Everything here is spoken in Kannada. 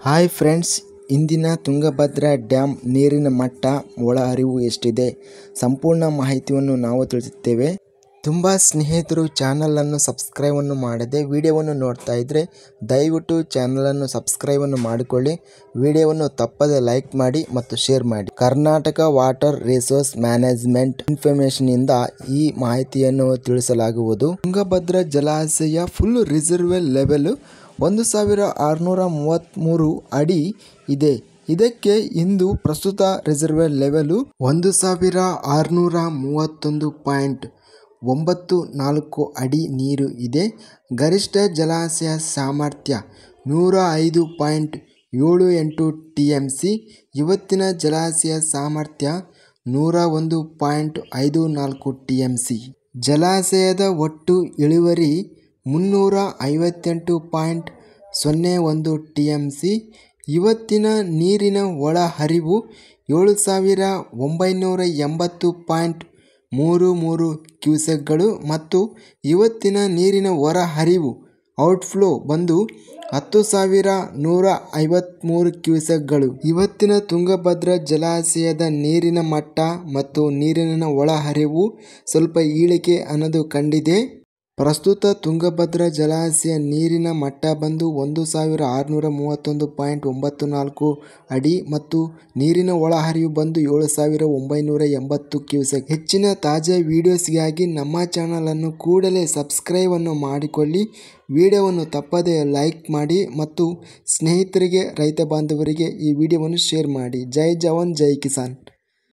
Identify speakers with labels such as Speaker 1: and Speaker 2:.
Speaker 1: ಹಾಯ್ ಫ್ರೆಂಡ್ಸ್, ಇಂದಿನ ತುಂಗಭದ್ರಾ ಡ್ಯಾಮ್ ನೀರಿನ ಮಟ್ಟ, ಒಳಹರಿವು ಎಷ್ಟಿದೆ ಸಂಪೂರ್ಣ ಮಾಹಿತಿಯನ್ನು ನಾವು ತಿಳಿಸುತ್ತೇವೆ. ತುಂಬ ಸ್ನೇಹಿತರು ಚಾನಲನ್ನು ಸಬ್ಸ್ಕ್ರೈಬನ್ನು ಮಾಡದೆ ವಿಡಿಯೋವನ್ನು ನೋಡ್ತಾ ಇದ್ದರೆ ದಯವಿಟ್ಟು ಚಾನಲನ್ನು ಸಬ್ಸ್ಕ್ರೈಬನ್ನು ಮಾಡಿಕೊಳ್ಳಿ. ವಿಡಿಯೋವನ್ನು ತಪ್ಪದೆ ಲೈಕ್ ಮಾಡಿ ಮತ್ತು ಶೇರ್ ಮಾಡಿ. ಕರ್ನಾಟಕ ವಾಟರ್ ರಿಸೋರ್ಸ್ ಮ್ಯಾನೇಜ್ಮೆಂಟ್ ಇನ್ಫಾರ್ಮೇಷನ್ನಿಂದ ಈ ಮಾಹಿತಿಯನ್ನು ತಿಳಿಸಲಾಗುವುದು. ತುಂಗಭದ್ರಾ ಜಲಾಶಯ ಫುಲ್ ರಿಸರ್ವೇರ್ ಲೆವೆಲ್ 1633 ಅಡಿ ಇದೆ. ಇದಕ್ಕೆ ಇಂದು ಪ್ರಸ್ತುತ ರಿಸರ್ವೇರ್ ಲೆವೆಲ್ 1631.94 ಅಡಿ ನೀರು ಇದೆ. ಗರಿಷ್ಠ ಜಲಾಶಯ ಸಾಮರ್ಥ್ಯ 105.78 TMC. ಇವತ್ತಿನ ಜಲಾಶಯ ಸಾಮರ್ಥ್ಯ 101.54 TMC. ಜಲಾಶಯದ ಒಟ್ಟು ಇಳುವರಿ 358.01 TMC. ಇವತ್ತಿನ ನೀರಿನ ಒಳಹರಿವು 7980.33 ಕ್ಯೂಸೆಕ್ಗಳು ಮತ್ತು ಇವತ್ತಿನ ನೀರಿನ ಹೊರಹರಿವು ಔಟ್ಫ್ಲೋ ಬಂದು 10,153 ಕ್ಯೂಸೆಕ್ಗಳು. ಇವತ್ತಿನ ತುಂಗಭದ್ರಾ ಜಲಾಶಯದ ನೀರಿನ ಮಟ್ಟ ಮತ್ತು ನೀರಿನ ಒಳಹರಿವು ಸ್ವಲ್ಪ ಇಳಿಕೆ ಅನ್ನೋದು ಕಂಡಿದೆ. ಪ್ರಸ್ತುತ ತುಂಗಭದ್ರಾ ಜಲಾಶಯ ನೀರಿನ ಮಟ್ಟ ಬಂದು 1631.94 ಅಡಿ ಮತ್ತು ನೀರಿನ ಒಳಹರಿವು ಬಂದು 7,980 ಕ್ಯೂಸೆಕ್. ಹೆಚ್ಚಿನ ತಾಜಾ ವಿಡಿಯೋಸ್ಗಾಗಿ ನಮ್ಮ ಚಾನಲನ್ನು ಕೂಡಲೇ ಸಬ್ಸ್ಕ್ರೈಬನ್ನು ಮಾಡಿಕೊಳ್ಳಿ. ವಿಡಿಯೋವನ್ನು ತಪ್ಪದೇ ಲೈಕ್ ಮಾಡಿ ಮತ್ತು ಸ್ನೇಹಿತರಿಗೆ, ರೈತ ಬಾಂಧವರಿಗೆ ಈ ವಿಡಿಯೋವನ್ನು ಶೇರ್ ಮಾಡಿ. ಜೈ ಜವಾನ್ ಜೈ ಕಿಸಾನ್.